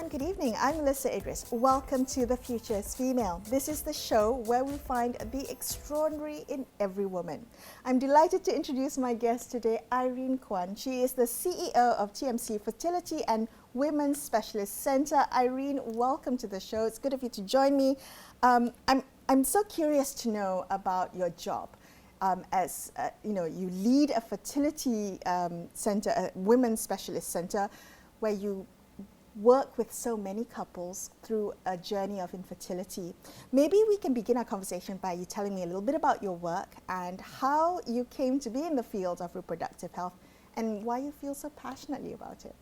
and good evening. I'm Melisa Idris. Welcome to The Future is Female. This is the show where we find the extraordinary in every woman. I'm delighted to introduce my guest today, Irene Kwan. She is the CEO of TMC Fertility and Women's Specialist Centre. Irene, welcome to the show. It's good of you to join me. I'm so curious to know about your job. You lead a fertility centre, a women's specialist centre, where you work with so many couples through a journey of infertility. Maybe we can begin our conversation by you telling me a little bit about your work and how you came to be in the field of reproductive health and why you feel so passionately about it.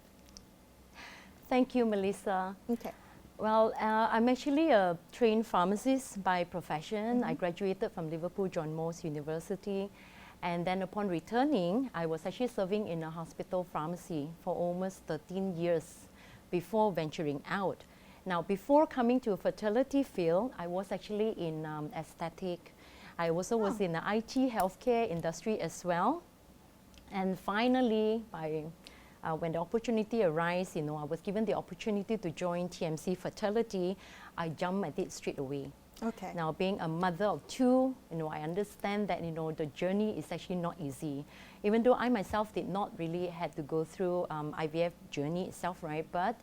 Thank you, Melissa. Okay. Well, I'm actually a trained pharmacist by profession. I graduated from Liverpool John Moores University, and then upon returning, I was actually serving in a hospital pharmacy for almost 13 years before venturing out. Now, before coming to a fertility field, I was actually in aesthetic. I also was in the IT healthcare industry as well. And finally, when the opportunity arose, I was given the opportunity to join TMC Fertility. I jumped at it straight away. Okay. Now, being a mother of two, I understand that the journey is actually not easy. Even though I myself did not really had to go through IVF journey itself, right? But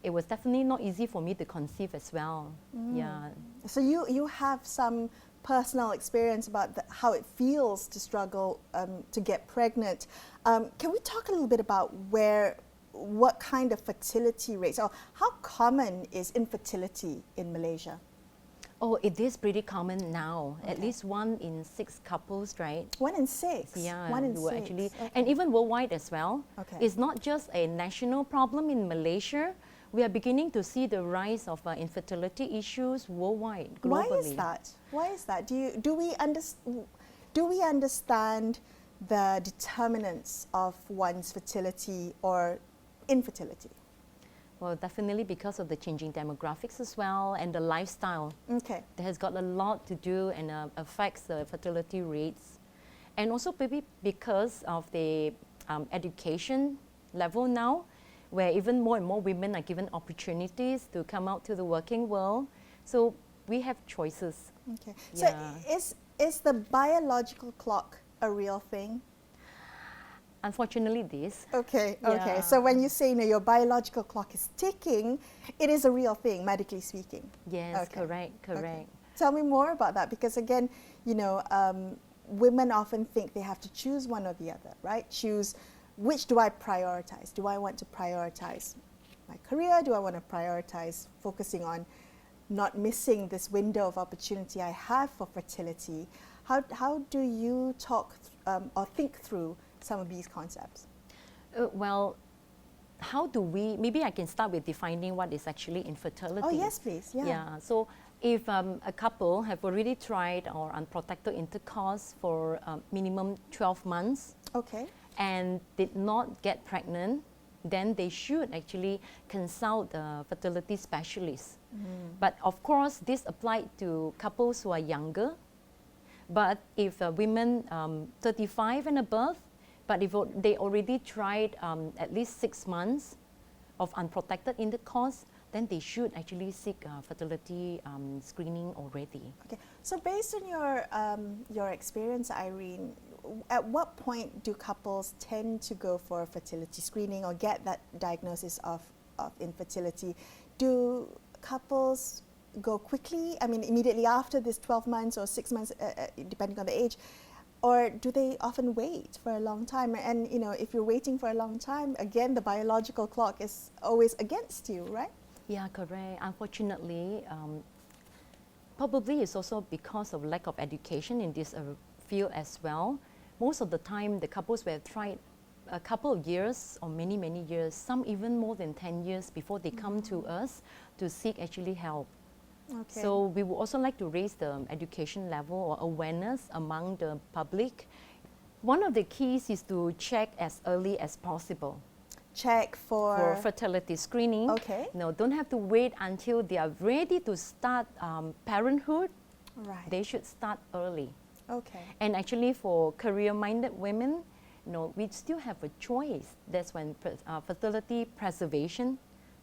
it was definitely not easy for me to conceive as well. Yeah. So you have some personal experience about how it feels to struggle to get pregnant. Can we talk a little bit about what kind of fertility rates, or how common is infertility in Malaysia? Oh, it is pretty common now. Okay. At least 1 in 6 couples, right? 1 in 6? Yeah, 1 in 6. Actually, okay. And even worldwide as well. Okay. It's not just a national problem in Malaysia. We are beginning to see the rise of infertility issues worldwide, globally. Why is that? Why is that? Do we understand the determinants of one's fertility or infertility? Well, definitely because of the changing demographics as well and the lifestyle. Okay. That has got a lot to do and affects the fertility rates. And also maybe because of the education level now, where even more and more women are given opportunities to come out to the working world. So we have choices. Okay. Yeah. So is the biological clock a real thing? Unfortunately, it is. Okay, Yeah. okay. So when you say your biological clock is ticking, it is a real thing, medically speaking. Yes, okay. correct. Okay. Tell me more about that, because again, women often think they have to choose one or the other, right? Choose, which do I prioritize? Do I want to prioritize my career? Do I want to prioritize focusing on not missing this window of opportunity I have for fertility? How do you talk or think through some of these concepts? Well, how do we, maybe I can start with defining what is actually infertility. Oh, yes, please. Yeah. So if a couple have already tried or unprotected intercourse for minimum 12 months, okay, and did not get pregnant, then they should actually consult a fertility specialist. But of course, this applied to couples who are younger. But if women 35 and above, but if they already tried at least 6 months of unprotected intercourse, then they should actually seek fertility screening already. Okay. So based on your experience, Irene, at what point do couples tend to go for fertility screening or get that diagnosis of infertility? Do couples go quickly? I mean, immediately after this 12 months or 6 months, depending on the age, or do they often wait for a long time? And if you're waiting for a long time, again, the biological clock is always against you, right? Yeah, correct. Unfortunately, probably it's also because of lack of education in this field as well. Most of the time, the couples will have tried a couple of years or many, many years, some even more than 10 years before they come to us to seek actually help. Okay. So we would also like to raise the education level or awareness among the public. One of the keys is to check as early as possible. Check for fertility screening. Okay. No, don't have to wait until they are ready to start parenthood. Right. They should start early. Okay. And actually for career-minded women, we still have a choice. That's when fertility preservation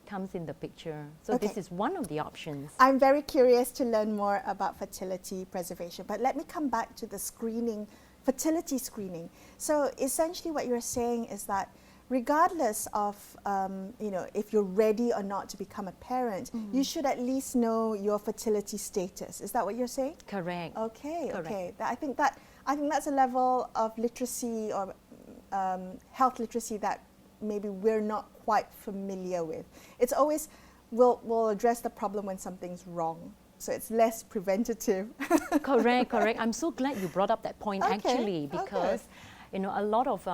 comes in the picture. So Okay. this is one of the options. I'm very curious to learn more about fertility preservation, but let me come back to the screening, fertility screening. So essentially what you're saying is that regardless of, you know, if you're ready or not to become a parent, you should at least know your fertility status. Is that what you're saying? Correct. Okay, Correct. okay. I think that's a level of literacy or health literacy that maybe we're not quite familiar with. It's always, we'll address the problem when something's wrong. So it's less preventative. Correct, correct. I'm so glad you brought up that point actually, because you know, a lot of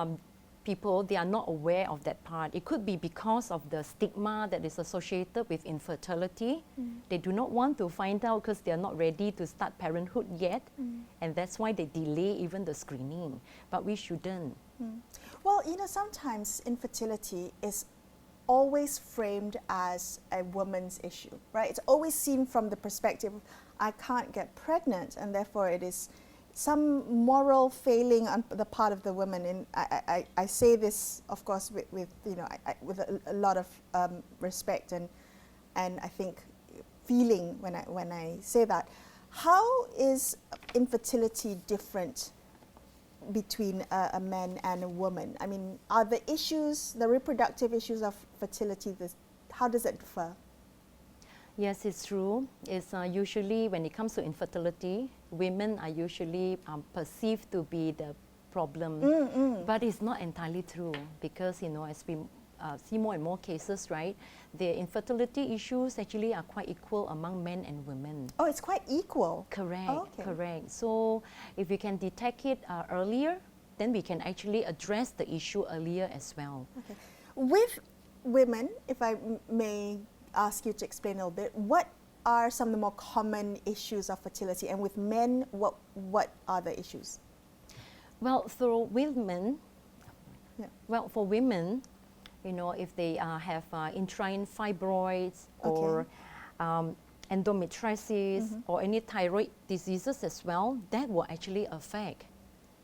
people, they are not aware of that part. It could be because of the stigma that is associated with infertility. They do not want to find out because they are not ready to start parenthood yet, and that's why they delay even the screening. But we shouldn't. Well, you know, sometimes infertility is always framed as a woman's issue, right? It's always seen from the perspective, I can't get pregnant, and therefore it is some moral failing on the part of the woman. And I say this, of course, with you know, with a lot of respect and I think feeling when I say that. How is infertility different between a man and a woman? I mean, are the issues, the reproductive issues of fertility, how does it differ? Yes, it's true. It's usually when it comes to infertility, women are usually perceived to be the problem, but it's not entirely true, because you know, as we see more and more cases, right, the infertility issues actually are quite equal among men and women. Oh, it's quite equal. Correct, Oh, okay. correct. So if we can detect it earlier, then we can actually address the issue earlier as well. Okay. With women, if I may ask you to explain a little bit, what are some of the more common issues of fertility? And with men, what are the issues? Well, for women, for women, you know, if they have uterine fibroids or endometriosis or any thyroid diseases as well, that will actually affect.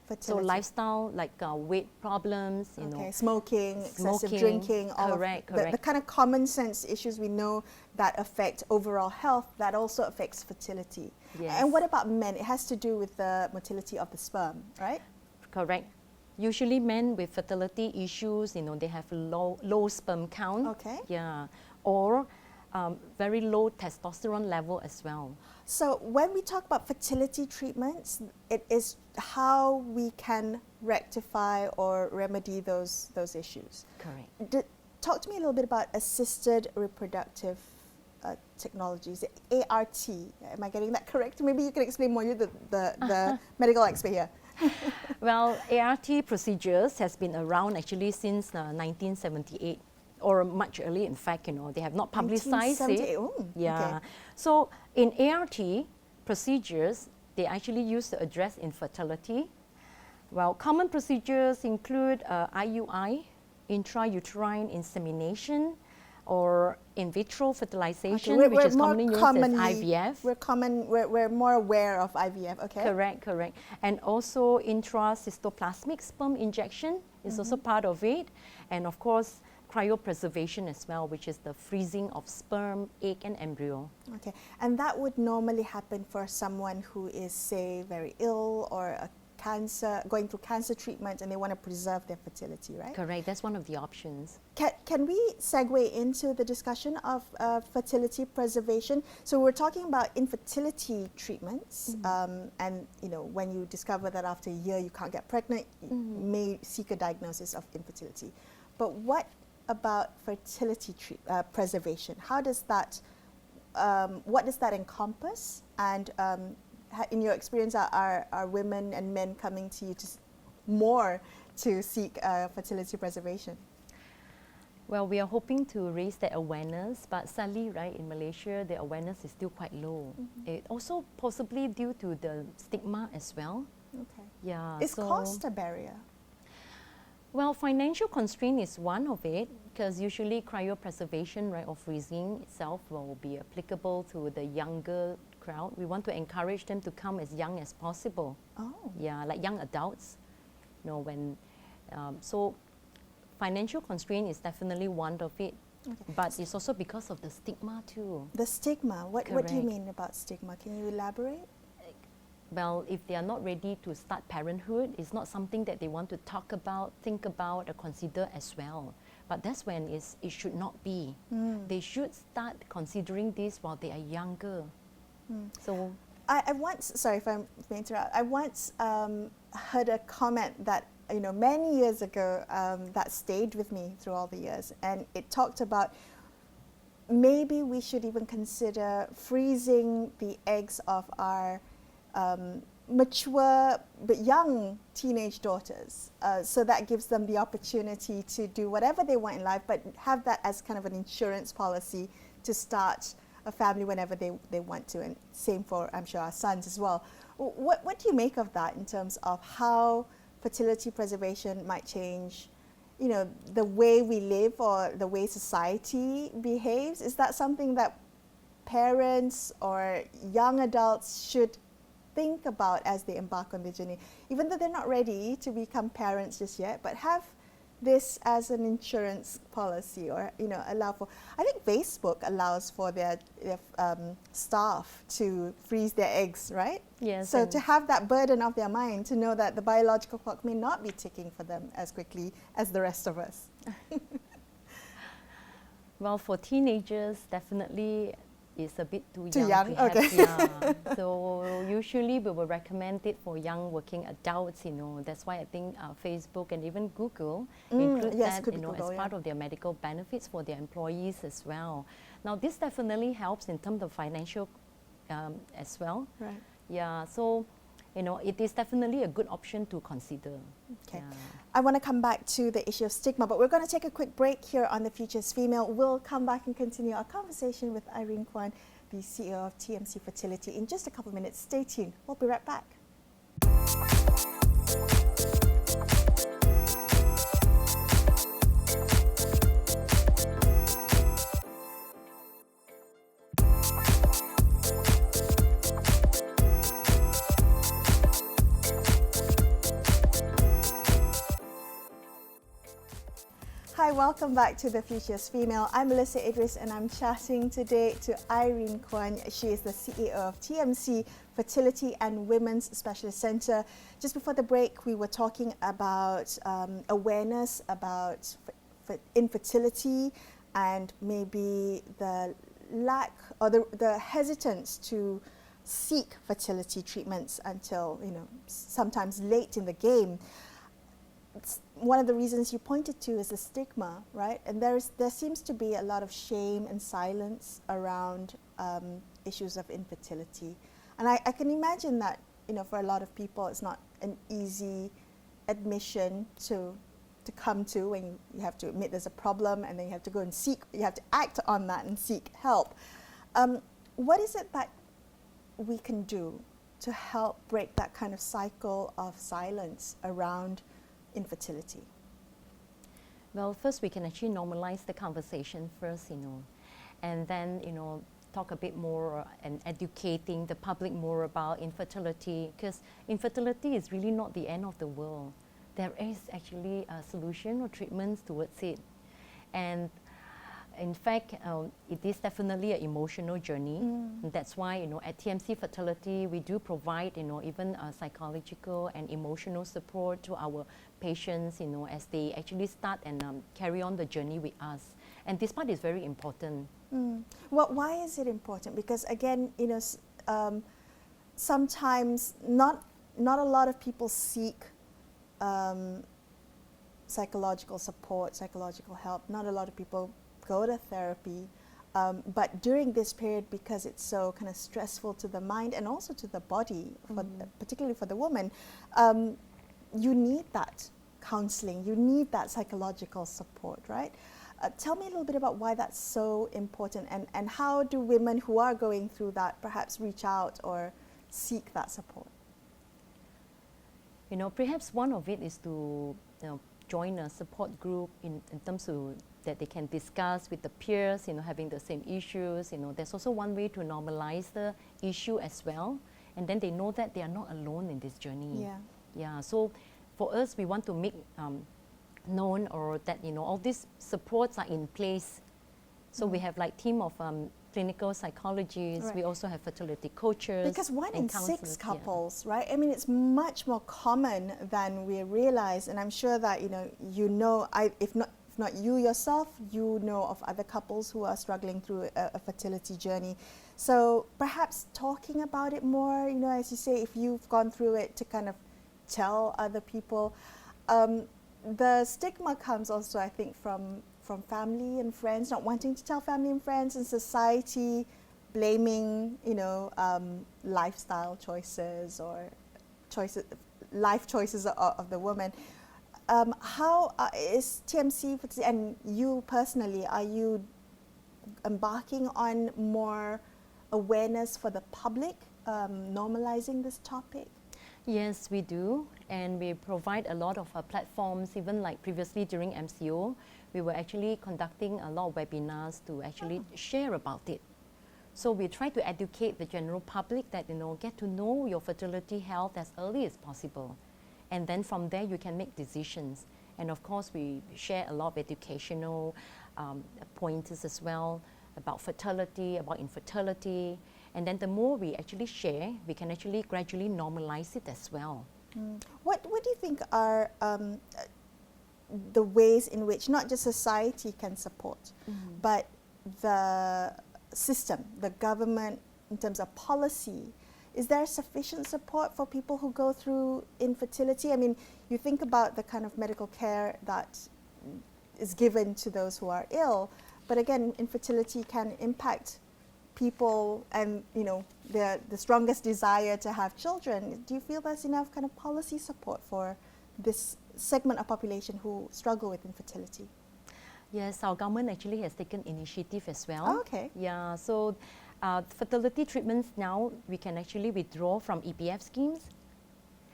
Fertility. So lifestyle, like weight problems, you know. Smoking, excessive drinking, all correct, of correct. The kind of common sense issues we know that affect overall health, that also affects fertility. Yes. And what about men? It has to do with the motility of the sperm, right? Correct. Usually men with fertility issues, you know, they have low sperm count. Okay. Yeah. Or very low testosterone level as well. So when we talk about fertility treatments, it is how we can rectify or remedy those issues. Correct. Talk to me a little bit about assisted reproductive technologies, ART. Am I getting that correct? Maybe you can explain more. You're the medical expert here. Well, ART procedures has been around actually since 1978. Or much earlier, in fact, you know, they have not publicized it. Oh, yeah. okay. So in ART procedures, they actually use to address infertility. Well, common procedures include IUI, intrauterine insemination, or in vitro fertilization, which is commonly used as IVF. We're more aware of IVF, okay? Correct, correct. And also intracystoplasmic sperm injection is also part of it. And of course, cryopreservation as well, which is the freezing of sperm, egg, and embryo. Okay, and that would normally happen for someone who is, say, very ill or going through cancer treatment, and they want to preserve their fertility, right? Correct, that's one of the options. Can we segue into the discussion of fertility preservation? So we're talking about infertility treatments, and you know, when you discover that after a year you can't get pregnant, you may seek a diagnosis of infertility. But what about fertility preservation? How does that, what does that encompass? And in your experience, are women and men coming to you more to seek fertility preservation? Well, we are hoping to raise that awareness, but sadly, right, in Malaysia, the awareness is still quite low. It also possibly due to the stigma as well. Okay. Yeah. Is cost a barrier? Well, financial constraint is one of it, because usually cryopreservation, right, or freezing itself will be applicable to the younger crowd. We want to encourage them to come as young as possible. Oh. Yeah, like young adults. You know, when so financial constraint is definitely one of it. But it's also because of the stigma too. The stigma, what do you Correct. mean about stigma? Can you elaborate? Well, if they are not ready to start parenthood, it's not something that they want to talk about, think about, or consider as well. But that's when it should not be. They should start considering this while they are younger. So I once, sorry if I'm being interrupted, I once heard a comment that, you know, many years ago that stayed with me through all the years, and it talked about maybe we should even consider freezing the eggs of our mature but young teenage daughters, so that gives them the opportunity to do whatever they want in life, but have that as kind of an insurance policy to start a family whenever they want to, and same for, I'm sure, our sons as well. What do you make of that in terms of how fertility preservation might change, you know, the way we live or the way society behaves? Is that something that parents or young adults should think about as they embark on the journey, even though they're not ready to become parents just yet, but have this as an insurance policy, or, you know, allow for, I think Facebook allows for their staff to freeze their eggs, right? yes. So to have that burden off their mind, to know that the biological clock may not be ticking for them as quickly as the rest of us. Well, for teenagers, definitely it's a bit too Too young, to okay. have, yeah. So usually we will recommend it for young working adults, you know. That's why I think Facebook and even Google include yes, that, could you be know, Google, as part of their medical benefits for their employees as well. Now, this definitely helps in terms of financial as well. Right. Yeah, so, you know, it is definitely a good option to consider. Okay. Yeah. I want to come back to the issue of stigma, but we're going to take a quick break here on The Future's Female. We'll come back and continue our conversation with Irene Kwan, the CEO of TMC Fertility, in just a couple of minutes. Stay tuned. We'll be right back. Hi, welcome back to The Future's Female. I'm Melisa Idris, and I'm chatting today to Irene Kwan. She is the CEO of TMC Fertility and Women's Specialist Centre. Just before the break, we were talking about awareness about infertility and maybe the lack or the hesitance to seek fertility treatments until, you know, sometimes late in the game. One of the reasons you pointed to is the stigma, right? And there seems to be a lot of shame and silence around issues of infertility. And I can imagine that, you know, for a lot of people, it's not an easy admission to come to when you have to admit there's a problem, and then you have to go and you have to act on that and seek help. What is it that we can do to help break that kind of cycle of silence around infertility? Well, first we can actually normalize the conversation first, you know, and then, you know, talk a bit more and educating the public more about infertility, because infertility is really not the end of the world. There is actually a solution or treatments towards it. And in fact, it is definitely an emotional journey. And that's why, you know, at TMC Fertility, we do provide, you know, even psychological and emotional support to our patients, you know, as they actually start and carry on the journey with us. And this part is very important. Well, why is it important? Because again, you know, sometimes not a lot of people seek psychological support, psychological help. Not a lot of people go to therapy, but during this period, because it's so kind of stressful to the mind and also to the body, particularly for the woman, you need that counseling, you need that psychological support, right? Tell me a little bit about why that's so important, and how do women who are going through that perhaps reach out or seek that support? You know, perhaps one of it is to, you know, join a support group in terms of that they can discuss with the peers, you know, having the same issues. You know, there's also one way to normalize the issue as well, and then they know that they are not alone in this journey. Yeah. So for us, we want to make known, or that, you know, all these supports are in place So we have like team of clinical psychologists. Right. We also have fertility coaches. Because 1 in 6 counselors, couples, right? I mean, it's much more common than we realize, and I'm sure that if not you yourself, you know of other couples who are struggling through a fertility journey. So perhaps talking about it more, as you say, if you've gone through it, to kind of tell other people. The stigma comes also, I think, from family and friends, not wanting to tell family and friends, and society blaming, lifestyle choices or life choices of the woman. How is TMC, and you personally, are you embarking on more awareness for the public, normalizing this topic? Yes, we do, and we provide a lot of platforms. Even like previously during MCO, we were actually conducting a lot of webinars to actually share about it. So we try to educate the general public that, get to know your fertility health as early as possible. And then from there you can make decisions. And of course we share a lot of educational pointers as well about fertility, about infertility. And then the more we actually share, we can actually gradually normalize it as well. What do you think are the ways in which not just society can support, but the system, the government, in terms of policy? Is there sufficient support for people who go through infertility? I mean, you think about the kind of medical care that is given to those who are ill, but again, infertility can impact people and, the strongest desire to have children. Do you feel there's enough kind of policy support for this segment of population who struggle with infertility? Yes, our government actually has taken initiative as well. Oh, okay. Yeah, so fertility treatments now, we can actually withdraw from EPF schemes.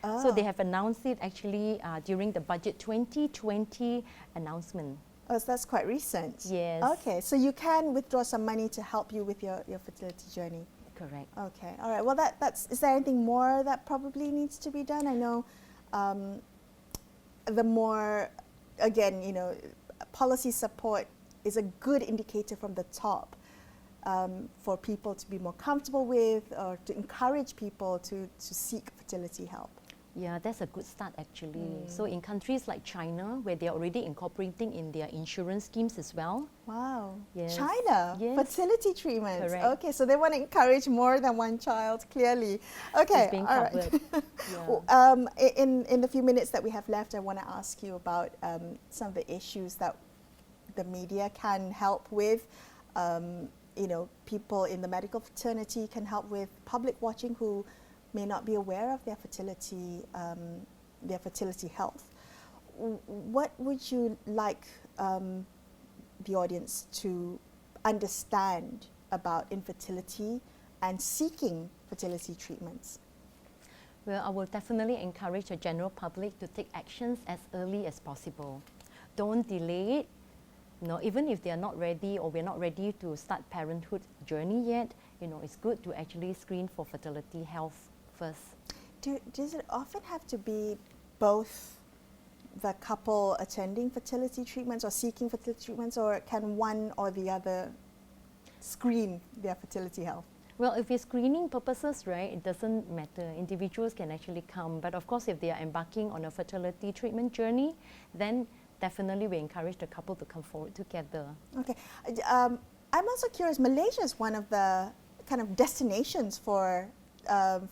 Oh. So they have announced it actually during the budget 2020 announcement. Oh, so that's quite recent. Yes. Okay, so you can withdraw some money to help you with your fertility journey. Correct. Okay, all right. Well, is there anything more that probably needs to be done? I know the more, again, policy support is a good indicator from the top for people to be more comfortable with, or to encourage people to seek fertility help. Yeah, that's a good start actually. So in countries like China, where they're already incorporating in their insurance schemes as well. Wow. Yes. China, Yes. fertility treatments. Correct. Okay, so they want to encourage more than one child, clearly. Okay, It's being all covered. right. In the few minutes that we have left, I want to ask you about some of the issues that the media can help with. People in the medical fraternity can help with, public watching who may not be aware of their fertility health. What would you like the audience to understand about infertility and seeking fertility treatments? Well, I will definitely encourage the general public to take actions as early as possible. Don't delay it. Even if they are not ready, or we're not ready to start parenthood journey yet, it's good to actually screen for fertility health first. Does it often have to be both the couple attending fertility treatments or seeking fertility treatments, or can one or the other screen their fertility health? Well, if it's screening purposes, right, it doesn't matter. Individuals can actually come. But of course, if they are embarking on a fertility treatment journey, then definitely we encourage the couple to come forward together. Okay. I'm also curious, Malaysia is one of the kind of destinations for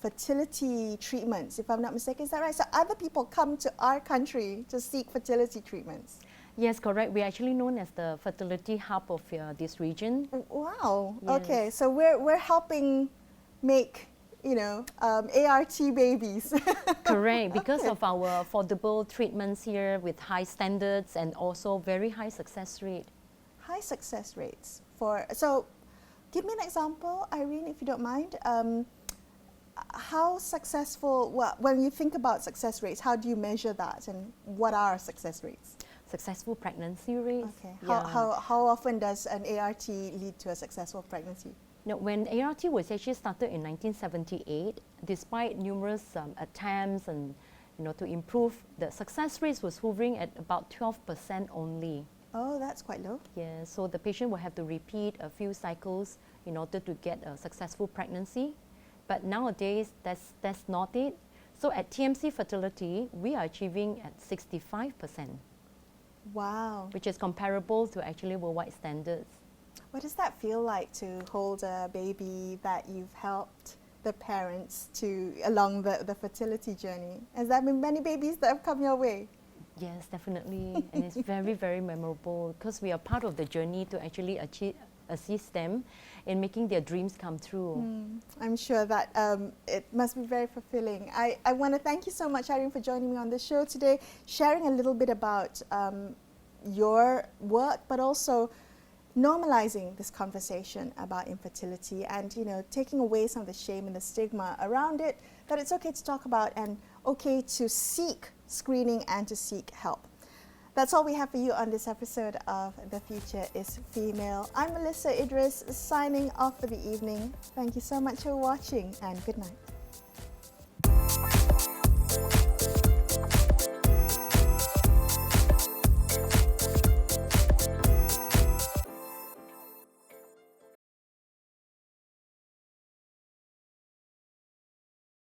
fertility treatments, if I'm not mistaken. Is that right? So other people come to our country to seek fertility treatments? Yes, correct. We're actually known as the fertility hub of this region. Wow. Yes. Okay, so we're helping make ART babies. Correct, because of our affordable treatments here with high standards and also very high success rate. High success rates so give me an example, Irene, if you don't mind. How successful, when you think about success rates, how do you measure that, and what are success rates? Successful pregnancy rates. Okay. Yeah. How often does an ART lead to a successful pregnancy? No, when ART was actually started in 1978, despite numerous attempts and to improve, the success rate was hovering at about 12% only. Oh, that's quite low. Yeah, so the patient will have to repeat a few cycles in order to get a successful pregnancy. But nowadays, that's not it. So at TMC Fertility, we are achieving at 65%, Wow. which is comparable to actually worldwide standards. What does that feel like to hold a baby that you've helped the parents to along the fertility journey? Has there been many babies that have come your way? Yes, definitely. And it's very, very memorable because we are part of the journey to actually assist them in making their dreams come true. I'm sure that it must be very fulfilling. I want to thank you so much, Irene, for joining me on the show today, sharing a little bit about your work, but also normalizing this conversation about infertility and, you know, taking away some of the shame and the stigma around it, that it's okay to talk about and okay to seek screening and to seek help. That's all we have for you on this episode of The Future is Female. I'm Melisa Idris, signing off for the evening. Thank you so much for watching and good night.